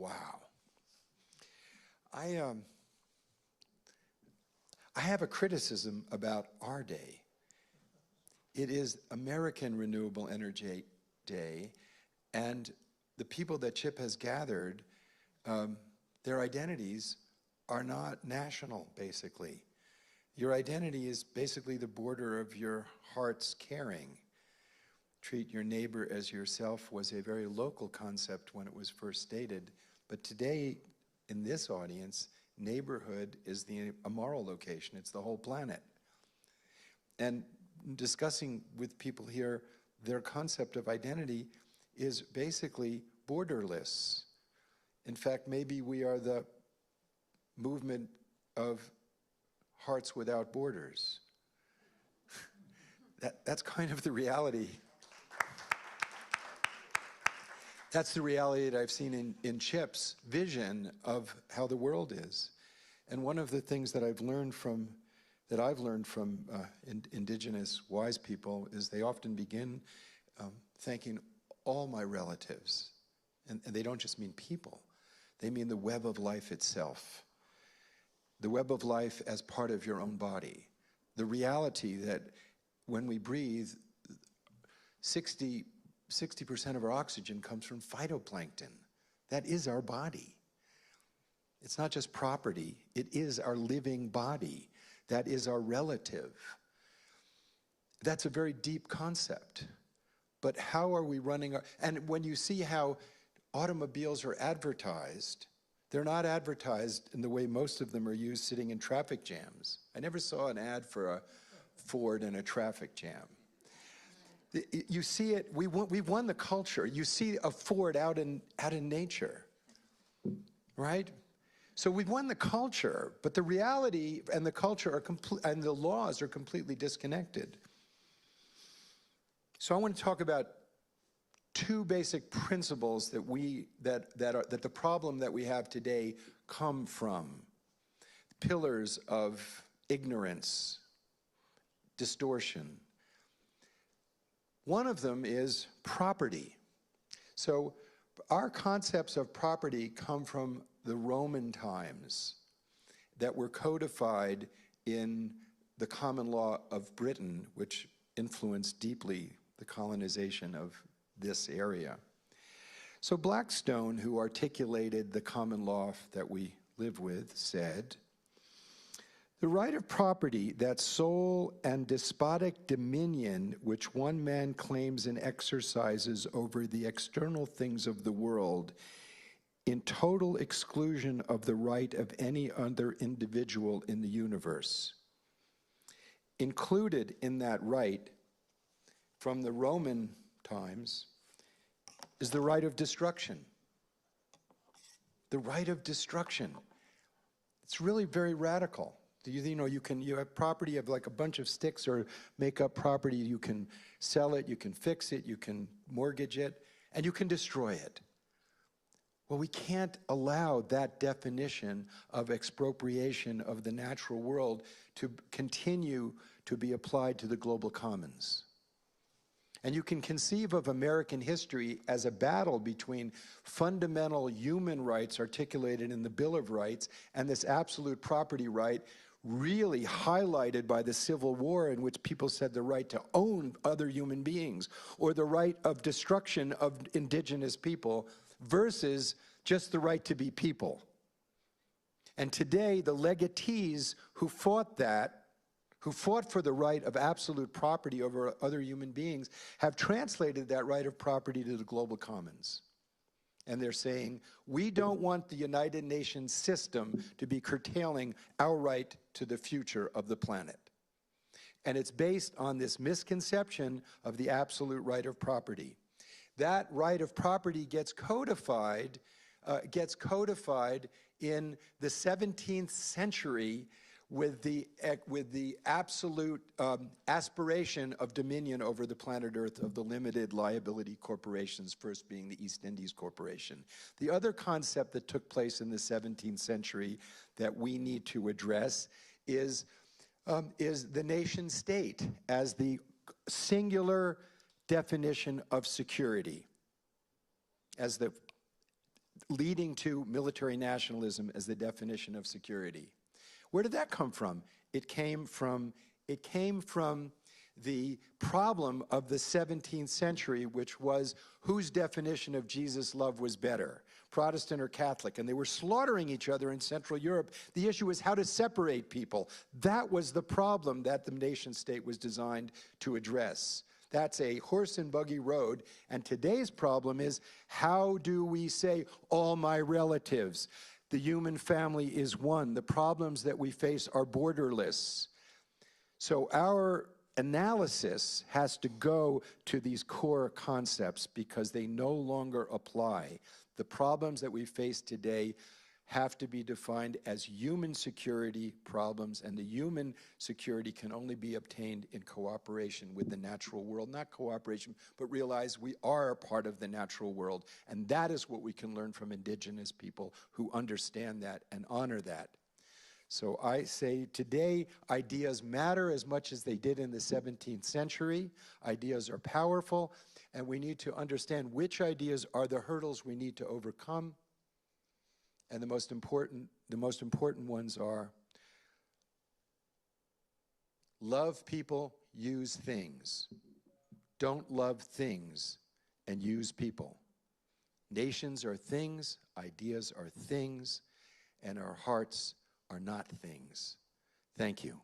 Wow. I have a criticism about our day. It is American Renewable Energy Day, and the people that Chip has gathered, their identities are not national, basically. Your identity is basically the border of your heart's caring. Treat your neighbor as yourself was a very local concept when it was first stated, but today, in this audience, neighborhood is a moral location. It's the whole planet. And discussing with people here, their concept of identity is basically borderless. In fact, maybe we are the movement of hearts without borders. That's kind of the reality. That's the reality that I've seen in Chip's vision of how the world is. And one of the things that I've learned from indigenous wise people is they often begin thanking all my relatives. And they don't just mean people. They mean the web of life itself. The web of life as part of your own body. The reality that when we breathe, 60% of our oxygen comes from phytoplankton. That is our body. It's not just property, it is our living body. That is our relative. That's a very deep concept. But how are we running our, and when you see how automobiles are advertised, they're not advertised in the way most of them are used sitting in traffic jams. I never saw an ad for a Ford in a traffic jam. You see it, we've won the culture. You see a Ford out in nature, right? So we've won the culture, but the reality and the culture are and the laws are completely disconnected. So I want to talk about two basic principles that the problem that we have today come from. Pillars of ignorance, distortion. One of them is property. So our concepts of property come from the Roman times that were codified in the common law of Britain, which influenced deeply the colonization of this area. So Blackstone, who articulated the common law that we live with, said, "The right of property, that sole and despotic dominion which one man claims and exercises over the external things of the world, in total exclusion of the right of any other individual in the universe." Included in that right, from the Roman times, is the right of destruction. The right of destruction. It's really very radical. You have property of like a bunch of sticks or make up property, you can sell it, you can fix it, you can mortgage it, and you can destroy it. Well, we can't allow that definition of expropriation of the natural world to continue to be applied to the global commons. And you can conceive of American history as a battle between fundamental human rights articulated in the Bill of Rights and this absolute property right, really highlighted by the Civil War, in which people said the right to own other human beings, or the right of destruction of indigenous people, versus just the right to be people. And today, the legatees who fought for the right of absolute property over other human beings, have translated that right of property to the global commons. And they're saying, we don't want the United Nations system to be curtailing our right to the future of the planet. And it's based on this misconception of the absolute right of property. That right of property gets codified in the 17th century with the absolute aspiration of dominion over the planet Earth of the limited liability corporations, first being the East Indies Corporation. The other concept that took place in the 17th century that we need to address is the nation state as the singular definition of security, as the leading to military nationalism as the definition of security. Where did that come from? It came from the problem of the 17th century, which was whose definition of Jesus' love was better, Protestant or Catholic, and they were slaughtering each other in Central Europe. The issue was how to separate people. That was the problem that the nation state was designed to address. That's a horse and buggy road, and today's problem is, how do we say, all my relatives? The human family is one. The problems that we face are borderless. So our analysis has to go to these core concepts because they no longer apply. The problems that we face today have to be defined as human security problems, and the human security can only be obtained in cooperation with the natural world. Not cooperation, but realize we are a part of the natural world, and that is what we can learn from indigenous people who understand that and honor that. So I say today, ideas matter as much as they did in the 17th century. Ideas are powerful, and we need to understand which ideas are the hurdles we need to overcome. And the most important ones are love people, use things. Don't love things and use people. Nations are things, ideas are things, and our hearts are not things. Thank you.